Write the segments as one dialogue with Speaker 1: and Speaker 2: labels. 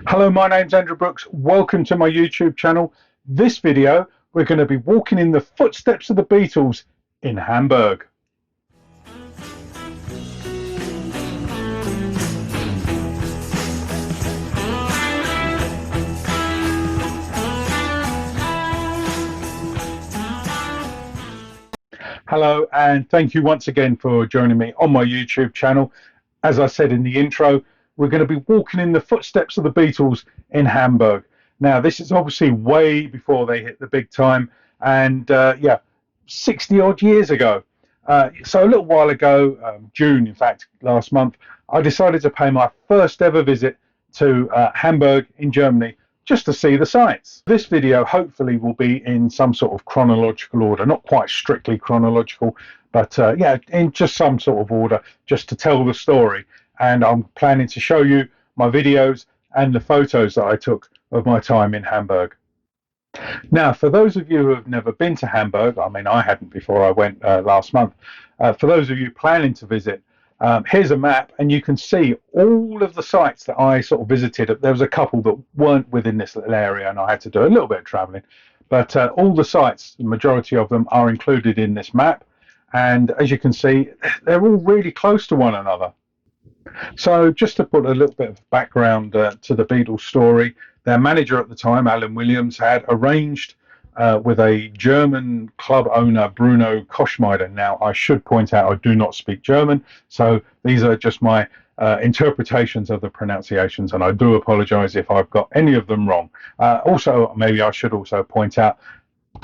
Speaker 1: Hello, my name's Andrew Brooks. Welcome to my YouTube channel. This video, we're going to be walking in the footsteps of the Beatles in Hamburg. Hello, and thank you once again for joining me on my YouTube channel. As I said in the intro, we're going to be walking in the footsteps of the Beatles in Hamburg. Now, this is obviously way before they hit the big time, and yeah, 60 odd years ago. So a little while ago, June, in fact, last month, I decided to pay my first ever visit to Hamburg in Germany just to see the sights. This video hopefully will be in some sort of chronological order, not quite strictly chronological, but yeah, in just some sort of order, just to tell the story. And I'm planning to show you my videos and the photos that I took of my time in Hamburg. Now, for those of you who have never been to Hamburg, I mean, I hadn't before I went last month. For those of you planning to visit, here's a map, and you can see all of the sites that I sort of visited. There was a couple that weren't within this little area, and I had to do a little bit of traveling. But all the sites, the majority of them, are included in this map. And as you can see, they're all really close to one another. So just to put a little bit of background to the Beatles story, their manager at the time, Alan Williams, had arranged with a German club owner, Bruno Koschmider. Now, I should point out I do not speak German, so these are just my interpretations of the pronunciations, and I do apologize if I've got any of them wrong. Also, maybe I should also point out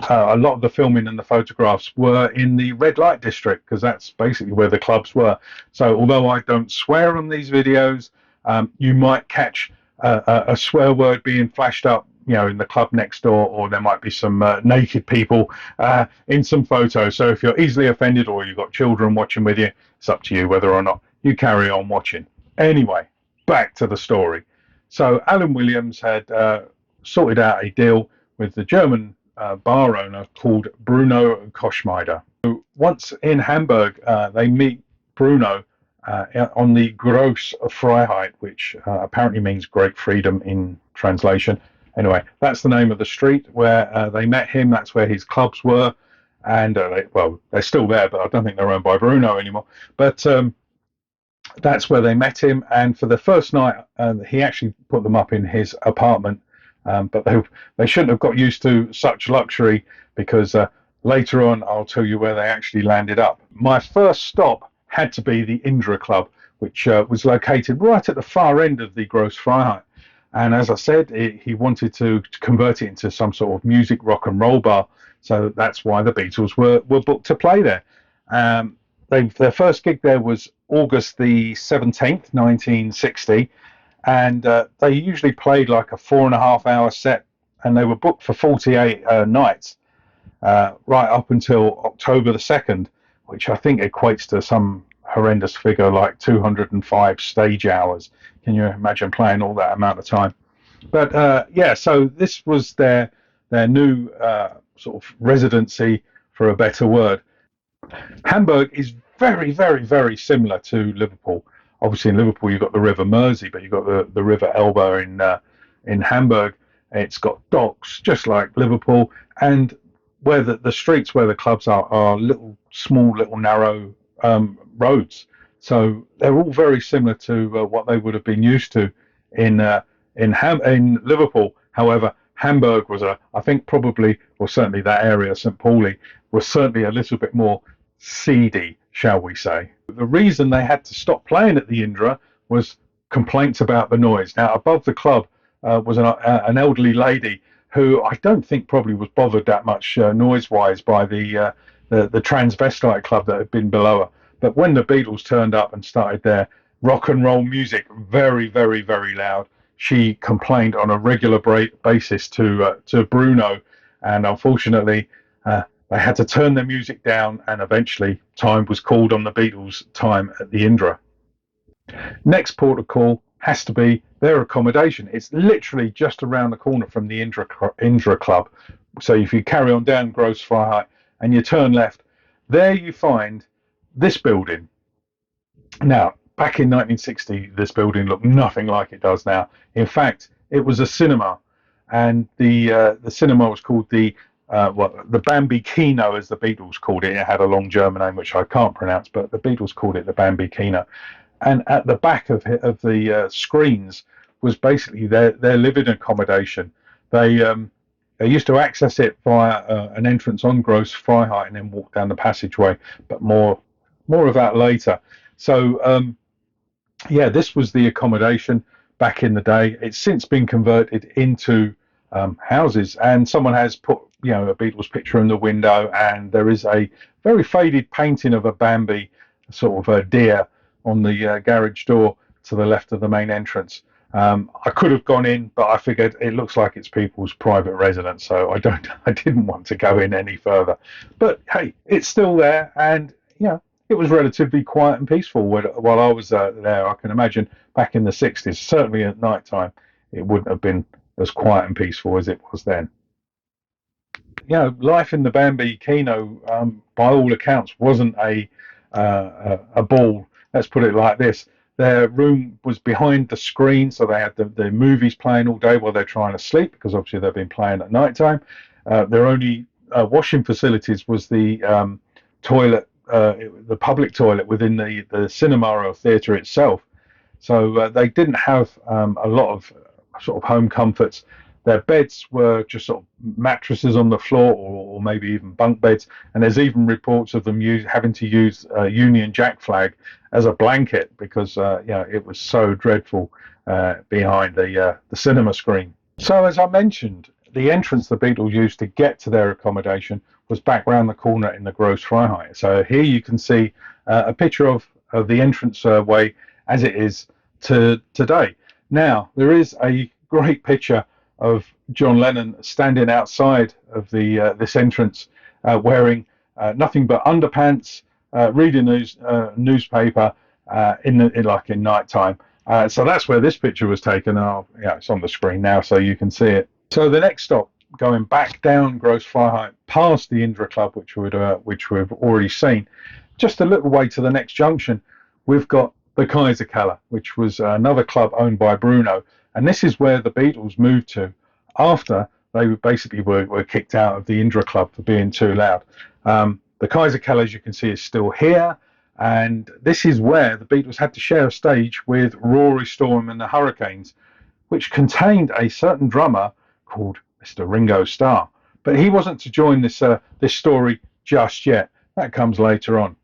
Speaker 1: a lot of the filming and the photographs were in the red light district, because that's basically where the clubs were. So although I don't swear on these videos, you might catch a swear word being flashed up, you know, in the club next door, or there might be some naked people in some photos. So if you're easily offended, or you've got children watching with you, it's up to you whether or not you carry on watching. Anyway, back to the story. So Alan Williams had sorted out a deal with the German bar owner called Bruno Koschmider. So once in Hamburg, they meet Bruno on the Grosse Freiheit, which apparently means great freedom in translation. Anyway, that's the name of the street where they met him. That's where his clubs were. And well, they're still there, but I don't think they're owned by Bruno anymore. But that's where they met him. And for the first night, he actually put them up in his apartment. But they shouldn't have got used to such luxury, because later on I'll tell you where they actually landed up. My first stop had to be the Indra Club, which was located right at the far end of the Grosse Freiheit. And as I said, he wanted to convert it into some sort of music rock and roll bar. So that's why the Beatles were booked to play there. Their first gig there was August the 17th, 1960. And they usually played like a 4.5 hour set, and they were booked for 48 nights, right up until October the 2nd, which I think equates to some horrendous figure like 205 stage hours. Can you imagine playing all that amount of time? But yeah, so this was their new sort of residency, for a better word. Hamburg is very, very, very similar to Liverpool. Obviously, in Liverpool you've got the River Mersey, but you've got the River Elbe in Hamburg. It's got docks, just like Liverpool, and where the streets where the clubs are little, small, little narrow roads. So they're all very similar to what they would have been used to in Liverpool. However, Hamburg was I think probably, or certainly that area, St. Pauli, was certainly a little bit more seedy, shall we say. The reason they had to stop playing at the Indra was complaints about the noise. Now, above the club was an elderly lady who I don't think probably was bothered that much noise-wise by the transvestite club that had been below her. But when the Beatles turned up and started their rock and roll music very, very, very loud, she complained on a regular basis to Bruno, and unfortunately they had to turn their music down, and eventually time was called on the Beatles' time at the Indra. Next port of call has to be their accommodation. It's literally just around the corner from the Indra Club. So if you carry on down Grosse Freiheit and you turn left, there you find this building. Now, back in 1960, this building looked nothing like it does now. In fact, it was a cinema, and the cinema was called the Bambi Kino, as the Beatles called it. It had a long German name which I can't pronounce, but the Beatles called it the Bambi Kino. And at the back of the screens was basically their living accommodation. They they used to access it via an entrance on Gross Freiheit and then walk down the passageway, but more of that later. So yeah, this was the accommodation back in the day. It's since been converted into houses, and someone has put, a Beatles picture in the window, and there is a very faded painting of a Bambi, sort of a deer, on the garage door to the left of the main entrance. I could have gone in, but I figured it looks like it's people's private residence, so I didn't want to go in any further. But hey, it's still there, and it was relatively quiet and peaceful while I was there. I can imagine back in the 60s, certainly at night time, it wouldn't have been as quiet and peaceful as it was then. Life in the Bambi Kino, by all accounts, wasn't a ball. Let's put it like this: their room was behind the screen, so they had the movies playing all day while they're trying to sleep, because obviously they've been playing at night time. Their only washing facilities was the toilet, the public toilet within the cinema or theatre itself. So they didn't have a lot of sort of home comforts. Their beds were just sort of mattresses on the floor, or maybe even bunk beds. And there's even reports of them having to use Union Jack flag as a blanket, because it was so dreadful behind the cinema screen. So as I mentioned, the entrance the Beatles used to get to their accommodation was back round the corner in the Gross Freiheit. So here you can see a picture of the entrance way as it is today. Now, there is a great picture of John Lennon standing outside of this entrance, wearing nothing but underpants, reading newspaper in night time. So that's where this picture was taken. It's on the screen now, so you can see it. So the next stop, going back down Gross Freiheit, past the Indra Club, which we've already seen, just a little way to the next junction, we've got the Kaiser Keller, which was another club owned by Bruno. And this is where the Beatles moved to after they basically were kicked out of the Indra Club for being too loud. The Kaiser Keller, as you can see, is still here. And this is where the Beatles had to share a stage with Rory Storm and the Hurricanes, which contained a certain drummer called Mr. Ringo Starr. But he wasn't to join this story just yet. That comes later on.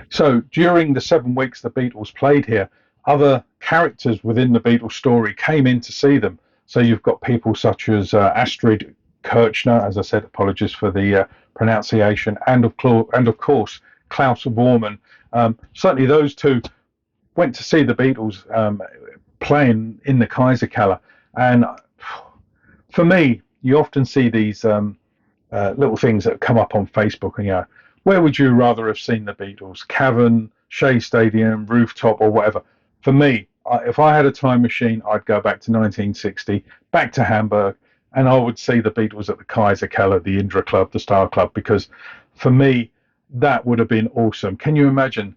Speaker 1: So during the 7 weeks the Beatles played here, other characters within the Beatles story came in to see them. So you've got people such as Astrid Kirchner, as I said, apologies for the pronunciation, and of course Klaus Bormann. Certainly those two went to see the Beatles playing in the Kaiser Keller. And for me, you often see these little things that come up on Facebook, and where would you rather have seen the Beatles? Cavern, Shea Stadium, rooftop, or whatever. For me, if I had a time machine, I'd go back to 1960, back to Hamburg, and I would see the Beatles at the Kaiser Keller, the Indra Club, the Star Club, because for me, that would have been awesome. Can you imagine,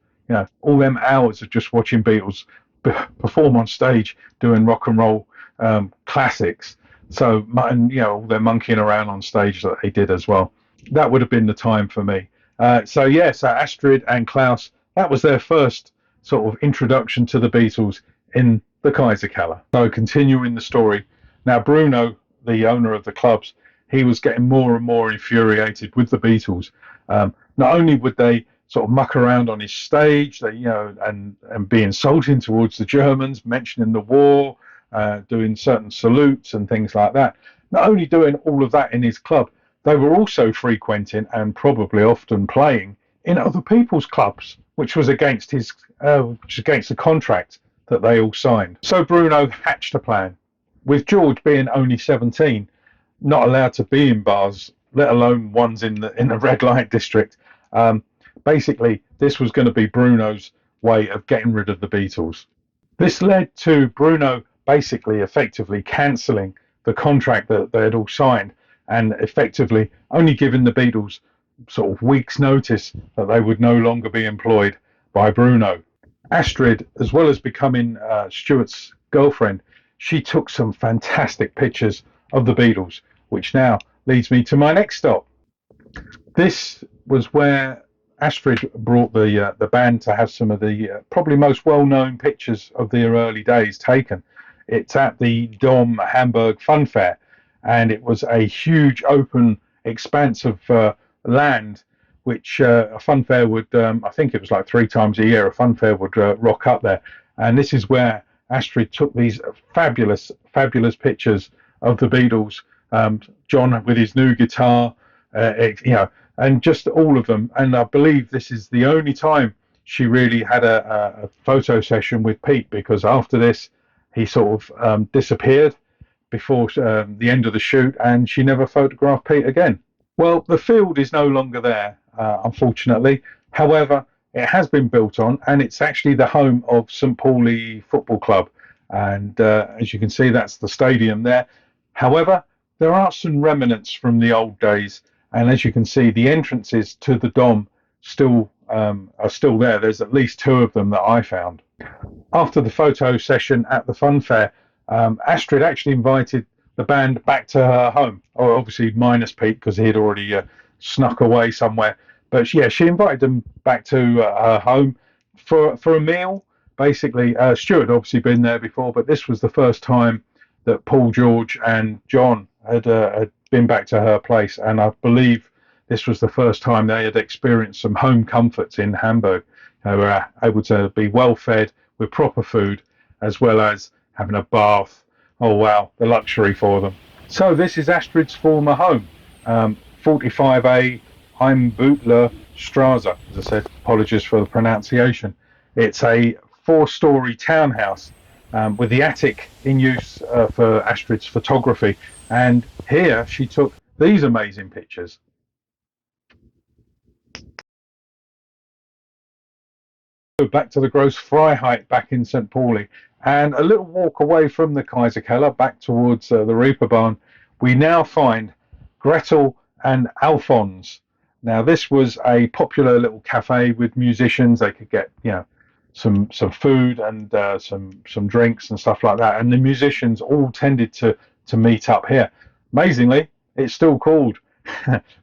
Speaker 1: all them hours of just watching Beatles perform on stage doing rock and roll classics? So, and all their monkeying around on stage that they did as well. That would have been the time for me. So Astrid and Klaus, that was their first sort of introduction to the Beatles in the Kaiser Keller. So continuing the story, now Bruno, the owner of the clubs, he was getting more and more infuriated with the Beatles. Not only would they sort of muck around on his stage, and be insulting towards the Germans, mentioning the war, doing certain salutes and things like that. Not only doing all of that in his club, they were also frequenting and probably often playing in other people's clubs, which was against the contract that they all signed. So Bruno hatched a plan. With George being only 17, not allowed to be in bars, let alone ones in the red light district. Basically, this was going to be Bruno's way of getting rid of the Beatles. This led to Bruno basically effectively cancelling the contract that they had all signed, and effectively only giving the Beatles sort of weeks' notice that they would no longer be employed by Bruno. Astrid, as well as becoming Stuart's girlfriend, she took some fantastic pictures of the Beatles, which now leads me to my next stop. This was where Astrid brought the band to have some of the probably most well-known pictures of their early days taken. It's at the Dom Hamburg Fun Fair, and it was a huge open expanse of land, which a fun fair would, I think it was like 3 times a year, a fun fair would rock up there. And this is where Astrid took these fabulous, fabulous pictures of the Beatles. John with his new guitar, and just all of them. And I believe this is the only time she really had a photo session with Pete, because after this, he sort of disappeared before the end of the shoot, and she never photographed Pete again. Well, the field is no longer there, unfortunately. However, it has been built on, and it's actually the home of St. Pauli Football Club. And as you can see, that's the stadium there. However, there are some remnants from the old days, and as you can see, the entrances to the Dom still are still there. There's at least 2 of them that I found. After the photo session at the fun fair, Astrid actually invited the band back to her home, or obviously minus Pete because he had already snuck away somewhere. But yeah, she invited them back to her home for a meal. Basically, Stuart had obviously been there before, but this was the first time that Paul, George, and John had been back to her place, and I believe this was the first time they had experienced some home comforts in Hamburg. They were able to be well fed with proper food, as well as having a bath. Oh wow, the luxury for them. So this is Astrid's former home, 45A Heimbütler Straße. As I said, apologies for the pronunciation. It's a 4-story townhouse with the attic in use for Astrid's photography. And here she took these amazing pictures. So back to the Gross Freiheit back in St. Pauli, and a little walk away from the Kaiser Keller back towards the Reeperbahn, we now find Gretel and Alphonse. Now this was a popular little cafe with musicians. They could get some food and some drinks and stuff like that, and the musicians all tended to meet up here. Amazingly, it's still called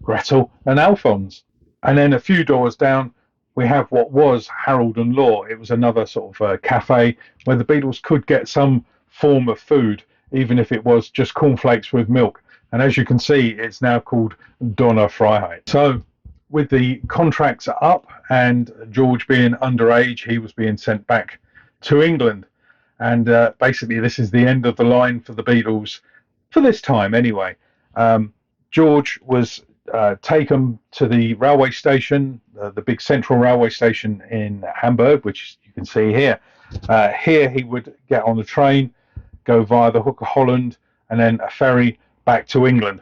Speaker 1: Gretel and Alphonse. And then a few doors down, we have what was Harold and Law. It was another sort of cafe where the Beatles could get some form of food, even if it was just cornflakes with milk. And as you can see, it's now called Donna Freiheit. So with the contracts up and George being underage, he was being sent back to England. And basically, this is the end of the line for the Beatles, for this time anyway. George was taken to the railway station, the big central railway station in Hamburg, which you can see here. Here he would get on the train, go via the Hook of Holland, and then a ferry back to England,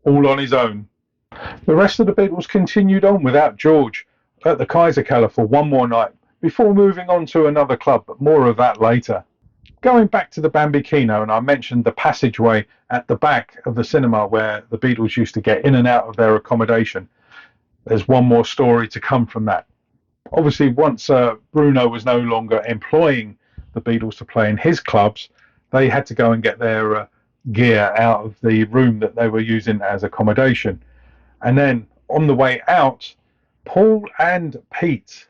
Speaker 1: all on his own. The rest of the Beatles continued on without George at the Kaiser Keller for one more night before moving on to another club, but more of that later. Going back to the Bambi Kino, and I mentioned the passageway at the back of the cinema where the Beatles used to get in and out of their accommodation. There's one more story to come from that. Obviously, once Bruno was no longer employing the Beatles to play in his clubs, they had to go and get their gear out of the room that they were using as accommodation. And then on the way out, Paul and Pete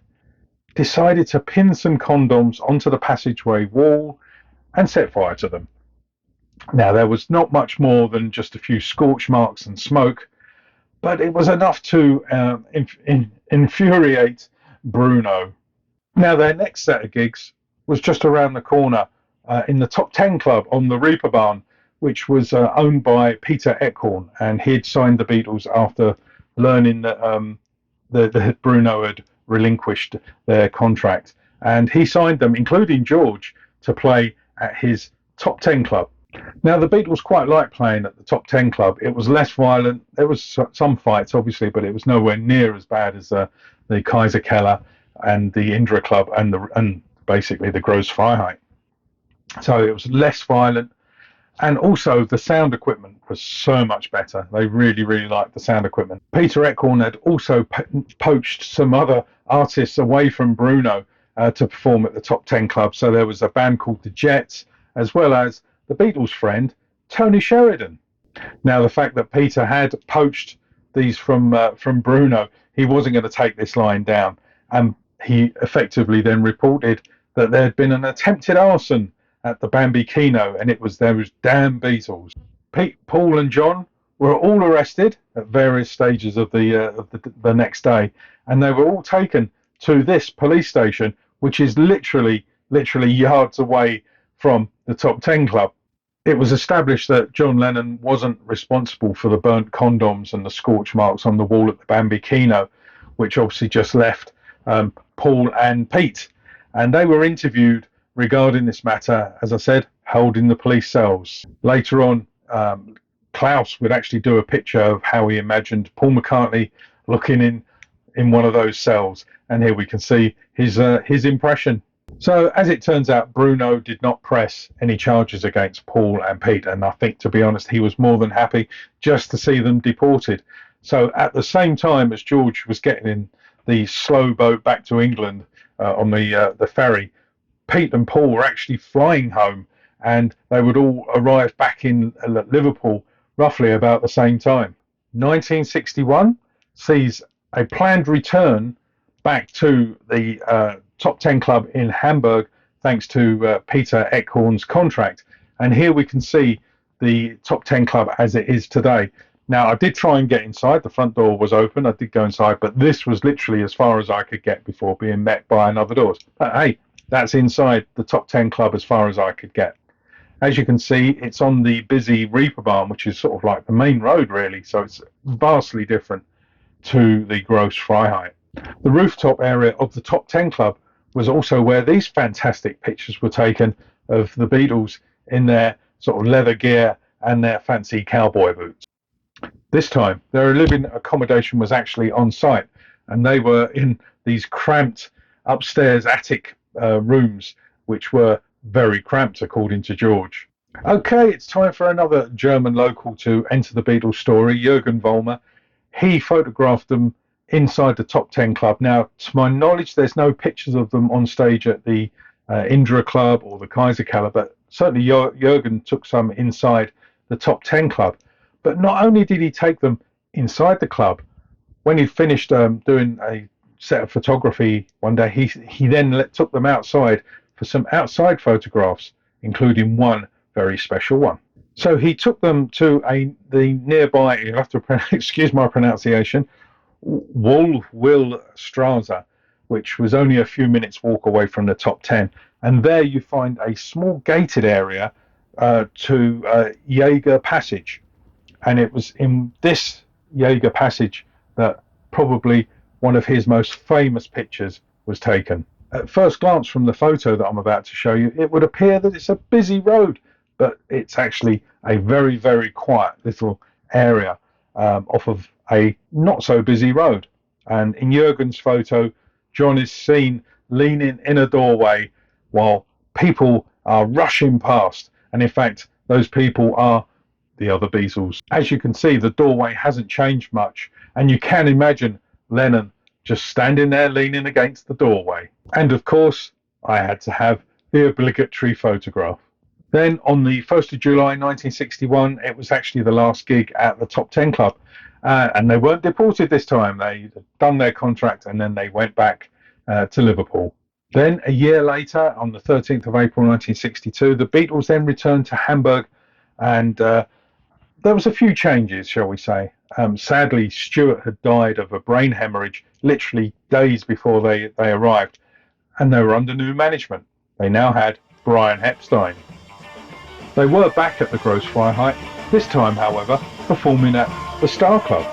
Speaker 1: decided to pin some condoms onto the passageway wall and set fire to them. Now, there was not much more than just a few scorch marks and smoke, but it was enough to infuriate Bruno. Now, their next set of gigs was just around the corner in the Top 10 Club on the Reeperbahn, which was owned by Peter Eckhorn, and he had signed the Beatles after learning that that Bruno had relinquished their contract. And he signed them, including George, to play at his Top 10 Club. Now, the Beatles quite liked playing at the Top 10 Club. It was less violent. There was some fights, obviously, but it was nowhere near as bad as the Kaiser Keller and the Indra Club and basically the Gross Freiheit. So it was less violent. And also the sound equipment was so much better. They really, really liked the sound equipment. Peter Eckhorn had also poached some other artists away from Bruno, to perform at the Top 10 Club. So there was a band called the Jets, as well as the Beatles' friend, Tony Sheridan. Now, the fact that Peter had poached these from Bruno, he wasn't going to take this lying down. And he effectively then reported that there had been an attempted arson at the Bambi Kino, and there was damn Beatles. Pete, Paul, and John were all arrested at various stages of the next day, and they were all taken to this police station, which is literally yards away from the Top 10 Club. It was established that John Lennon wasn't responsible for the burnt condoms and the scorch marks on the wall at the Bambi Kino, which obviously just left Paul and Pete. And they were interviewed regarding this matter, as I said, held in the police cells. Later on, Klaus would actually do a picture of how he imagined Paul McCartney looking in one of those cells. And here we can see his impression. So, as it turns out, Bruno did not press any charges against Paul and Pete, and I think, to be honest, he was more than happy just to see them deported. So, at the same time as George was getting in the slow boat back to England on the ferry, Pete and Paul were actually flying home, and they would all arrive back in Liverpool roughly about the same time. 1961 sees a planned return back to the Top 10 Club in Hamburg, thanks to Peter Eckhorn's contract. And here we can see the Top 10 Club as it is today. Now, I did try and get inside. The front door was open. I did go inside, but this was literally as far as I could get before being met by another doors. But hey, that's inside the Top 10 Club as far as I could get. As you can see, it's on the busy Reeperbahn, which is sort of like the main road, really. So it's vastly different to the Grosse Freiheit. The rooftop area of the Top 10 Club was also where these fantastic pictures were taken of the Beatles in their sort of leather gear and their fancy cowboy boots. This time, their living accommodation was actually on site, and they were in these cramped upstairs attic rooms, which were very cramped, according to George. Okay, it's time for another German local to enter the Beatles story, Jürgen Vollmer. He photographed them inside the Top 10 Club. Now, to my knowledge, there's no pictures of them on stage at the Indra Club or the Kaiser Keller, but certainly Jürgen took some inside the Top 10 Club. But not only did he take them inside the club, when he finished doing a set of photography one day, he then took them outside for some outside photographs, including one very special one. So he took them to the nearby, you'll have to excuse my pronunciation, Wohlwillstraße, which was only a few minutes walk away from the Top 10. And there you find a small gated area to Jaeger Passage. And it was in this Jaeger Passage that probably one of his most famous pictures was taken. At first glance from the photo that I'm about to show you, it would appear that it's a busy road, but it's actually a very, very quiet little area off of a not so busy road. And in Jürgen's photo, John is seen leaning in a doorway while people are rushing past. And in fact, those people are the other Beatles. As you can see, the doorway hasn't changed much, and you can imagine Lennon just standing there leaning against the doorway. And of course, I had to have the obligatory photograph. Then on the 1st of July 1961, it was actually the last gig at the Top 10 Club. And they weren't deported this time. They had done their contract and then they went back to Liverpool. Then a year later, on the 13th of April 1962, the Beatles then returned to Hamburg, and there was a few changes, shall we say. Sadly, Stuart had died of a brain hemorrhage literally days before they arrived, and they were under new management. They now had Brian Epstein. They were back at the Grosse Freiheit, this time, however, performing at the Star Club.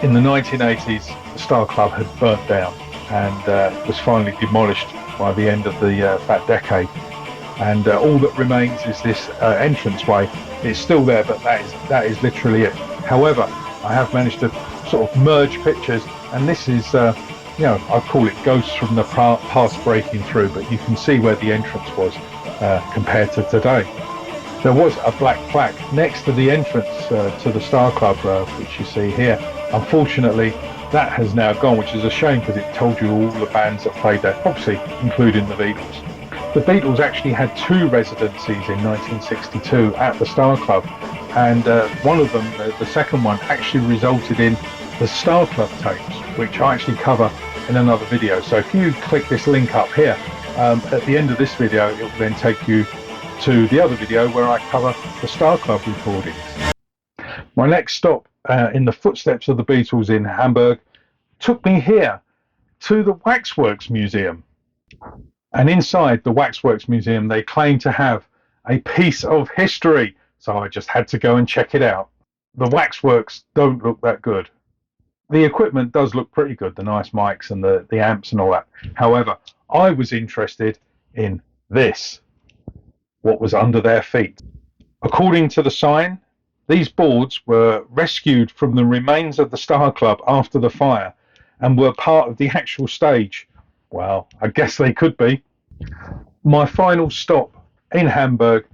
Speaker 1: In the 1980s, the Star Club had burnt down and was finally demolished by the end of that decade. And all that remains is this entranceway. It's still there, but that is literally it. However, I have managed to sort of merge pictures, and this is, I call it ghosts from the past breaking through, but you can see where the entrance was compared to today. There was a black plaque next to the entrance to the Star Club, which you see here. Unfortunately, That has now gone, which is a shame because it told you all the bands that played there, obviously including the Beatles. The Beatles actually had 2 residencies in 1962 at the Star Club, and one of them, the second one, actually resulted in the Star Club tapes, which I actually cover in another video. So if you click this link up here, at the end of this video, it will then take you to the other video where I cover the Star Club recordings. My next stop in the footsteps of the Beatles in Hamburg took me here to the Waxworks Museum. And inside the Waxworks Museum, they claim to have a piece of history. So I just had to go and check it out. The waxworks don't look that good. The equipment does look pretty good, the nice mics and the amps and all that. However, I was interested in this, what was under their feet. According to the sign, these boards were rescued from the remains of the Star Club after the fire and were part of the actual stage. Well, I guess they could be. My final stop in Hamburg,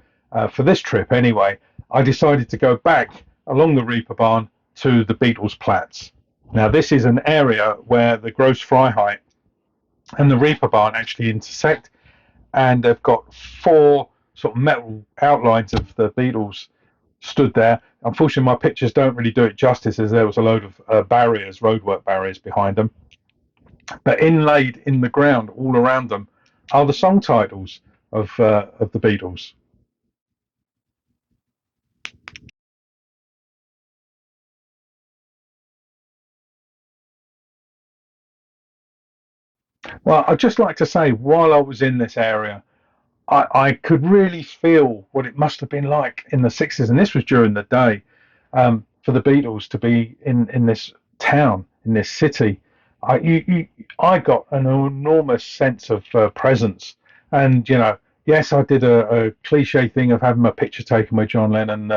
Speaker 1: for this trip anyway, I decided to go back along the Reeperbahn to the Beatles Platz. Now this is an area where the Grosse Freiheit and the Reeperbahn actually intersect, and they've got 4 sort of metal outlines of the Beatles stood there. Unfortunately, my pictures don't really do it justice, as there was a load of barriers, roadwork barriers behind them. But inlaid in the ground all around them are the song titles of the Beatles. Well, I'd just like to say, while I was in this area, I could really feel what it must have been like in the 60s, and this was during the day, for the Beatles to be in this town, in this city. I got an enormous sense of presence, and yes, I did a cliche thing of having my picture taken with John Lennon,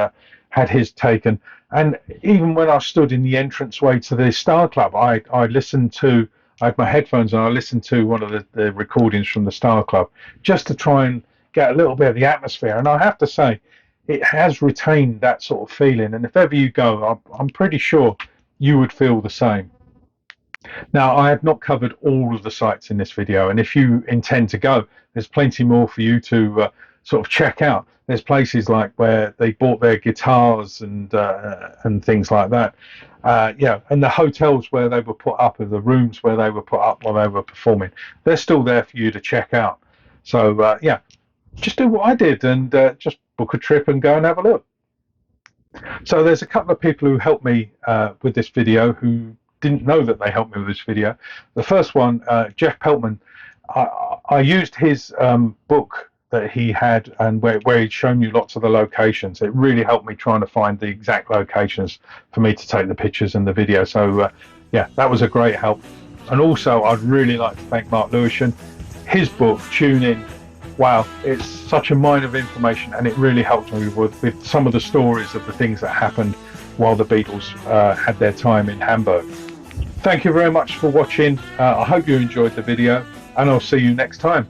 Speaker 1: had his taken, and even when I stood in the entranceway to the Star Club, I listened to. I had my headphones and I listened to one of the recordings from the Star Club just to try and get a little bit of the atmosphere. And I have to say, it has retained that sort of feeling. And if ever you go, I'm pretty sure you would feel the same. Now, I have not covered all of the sites in this video, and if you intend to go, there's plenty more for you to sort of check out. There's places like where they bought their guitars and things like that. And the hotels where they were put up, or the rooms where they were put up while they were performing, they're still there for you to check out. So just do what I did and just book a trip and go and have a look. So there's a couple of people who helped me with this video who didn't know that they helped me with this video. The first one, Jeff Peltman, I used his book that he had, and where he'd shown you lots of the locations. It really helped me trying to find the exact locations for me to take the pictures and the video. So that was a great help. And also I'd really like to thank Mark Lewisham. His book, Tune In, wow, it's such a mine of information, and it really helped me with some of the stories of the things that happened while the Beatles had their time in Hamburg. Thank you very much for watching. I hope you enjoyed the video, and I'll see you next time.